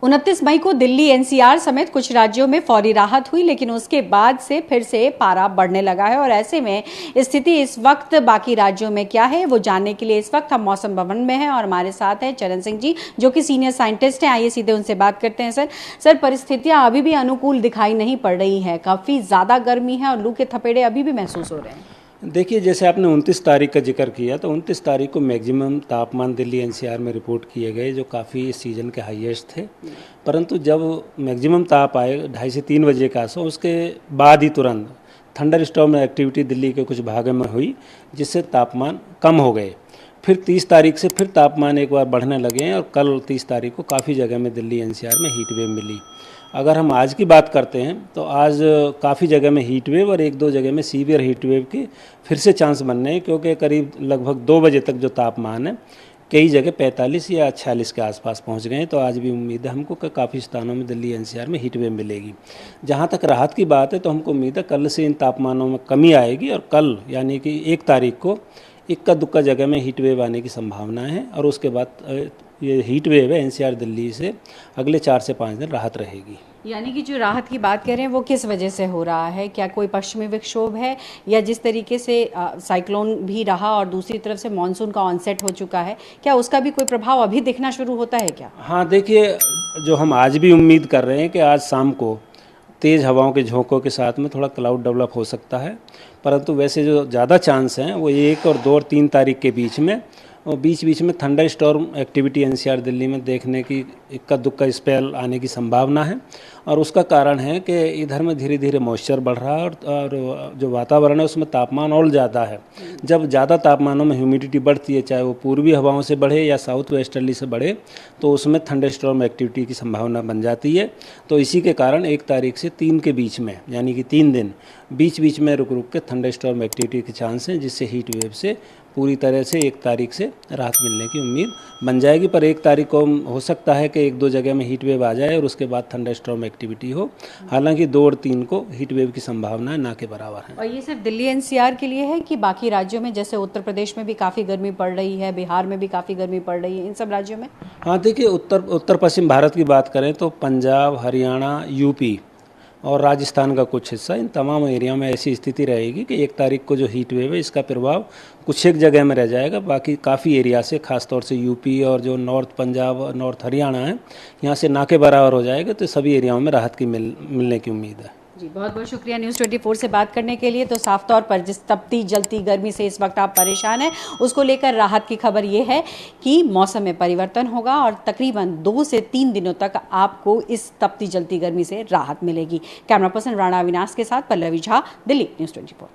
29 मई को दिल्ली एनसीआर समेत कुछ राज्यों में फौरी राहत हुई, लेकिन उसके बाद से फिर से पारा बढ़ने लगा है। और ऐसे में स्थिति इस वक्त बाकी राज्यों में क्या है वो जानने के लिए इस वक्त हम मौसम भवन में हैं और हमारे साथ हैं चरण सिंह जी, जो कि सीनियर साइंटिस्ट हैं। आइए सीधे उनसे बात करते हैं। सर, परिस्थितियां अभी भी अनुकूल दिखाई नहीं पड़ रही है, काफी ज्यादा गर्मी है और लू के थपेड़े अभी भी महसूस हो रहे हैं। देखिए, जैसे आपने 29 तारीख का जिक्र किया, तो 29 तारीख को मैक्सिमम तापमान दिल्ली एनसीआर में रिपोर्ट किए गए, जो काफ़ी इस सीज़न के हाईएस्ट थे। परंतु जब मैक्सिमम ताप आए 2:30 से 3 बजे का आसपास, उसके बाद ही तुरंत थंडर स्टॉर्म एक्टिविटी दिल्ली के कुछ भागों में हुई, जिससे तापमान कम हो गए। फिर 30 तारीख से फिर तापमान एक बार बढ़ने लगे हैं और कल 30 तारीख को काफ़ी जगह में दिल्ली एनसीआर में हीट वेव मिली। अगर हम आज की बात करते हैं तो आज काफ़ी जगह में हीट वेव और एक दो जगह में सीवियर हीट वेव के फिर से चांस बनने हैं, क्योंकि करीब लगभग 2 बजे तक जो तापमान है कई जगह 45 या 46 के आसपास पहुंच गए हैं। तो आज भी उम्मीद है हमको कि काफ़ी स्थानों में दिल्ली एनसीआर में हीट वेव मिलेगी। जहां तक राहत की बात है तो हमको उम्मीद है कल से इन तापमानों में कमी आएगी और कल यानी कि 1 तारीख को इक्का दुक्का जगह में हीट वेव आने की संभावना है। और उसके बाद ये हीट वेव है एनसीआर दिल्ली से अगले 4 से 5 दिन राहत रहेगी। यानी कि जो राहत की बात कर रहे हैं वो किस वजह से हो रहा है? क्या कोई पश्चिमी विक्षोभ है या जिस तरीके से साइक्लोन भी रहा और दूसरी तरफ से मानसून का ऑनसेट हो चुका है, क्या उसका भी कोई प्रभाव अभी दिखना शुरू होता है क्या? हाँ, देखिए, जो हम आज भी उम्मीद कर रहे हैं कि आज शाम को तेज़ हवाओं के झोंकों के साथ में थोड़ा क्लाउड डेवलप हो सकता है। परंतु वैसे जो ज़्यादा चांस हैं वो 1 और 2 और 3 तारीख के बीच में, और बीच बीच में thunder storm activity NCR Delhi में देखने की इक्का दुक्का स्पेल आने की संभावना है। और उसका कारण है कि इधर में धीरे धीरे मॉइस्चर बढ़ रहा है और जो वातावरण है उसमें तापमान और ज़्यादा है। जब ज़्यादा तापमानों में ह्यूमिडिटी बढ़ती है, चाहे वो पूर्वी हवाओं से बढ़े या साउथ वेस्टर्ली से बढ़े, तो उसमें थंडर स्टॉर्म एक्टिविटी की संभावना बन जाती है। तो इसी के कारण 1 तारीख से 3 के बीच में, यानी कि 3 दिन बीच बीच में रुक रुक के थंडर स्टॉर्म एक्टिविटी के चांस हैं, जिससे हीट वेव से पूरी तरह से 1 तारीख से राहत मिलने की उम्मीद बन जाएगी। पर 1 तारीख को हो सकता है कि 1-2 जगह में हीट वेव आ जाए और उसके बाद थंडर स्टॉर्म एक्टिविटी हो। हालांकि 2 और 3 को हीट वेव की संभावना ना के बराबर है। और ये सिर्फ दिल्ली एनसीआर के लिए है कि बाकी राज्यों में, जैसे उत्तर प्रदेश में भी काफ़ी गर्मी पड़ रही है, बिहार में भी काफ़ी गर्मी पड़ रही है, इन सब राज्यों में? हाँ, देखिए, उत्तर पश्चिम भारत की बात करें तो पंजाब, हरियाणा, यूपी और राजस्थान का कुछ हिस्सा, इन तमाम एरिया में ऐसी स्थिति रहेगी कि 1 तारीख को जो हीट वेव है इसका प्रभाव कुछ एक जगह में रह जाएगा। बाकी काफ़ी एरिया से, खासतौर से यूपी और जो नॉर्थ पंजाब और नॉर्थ हरियाणा है, यहाँ से ना के बराबर हो जाएगा। तो सभी एरियाओं में राहत की मिलने की उम्मीद है। जी, बहुत बहुत शुक्रिया न्यूज़ 24 से बात करने के लिए। तो साफ तौर पर जिस तपती जलती गर्मी से इस वक्त आप परेशान हैं, उसको लेकर राहत की खबर ये है कि मौसम में परिवर्तन होगा और तकरीबन 2 से 3 दिनों तक आपको इस तपती जलती गर्मी से राहत मिलेगी। कैमरा पर्सन राणा अविनाश के साथ पल्लवी झा, दिल्ली न्यूज़ 24।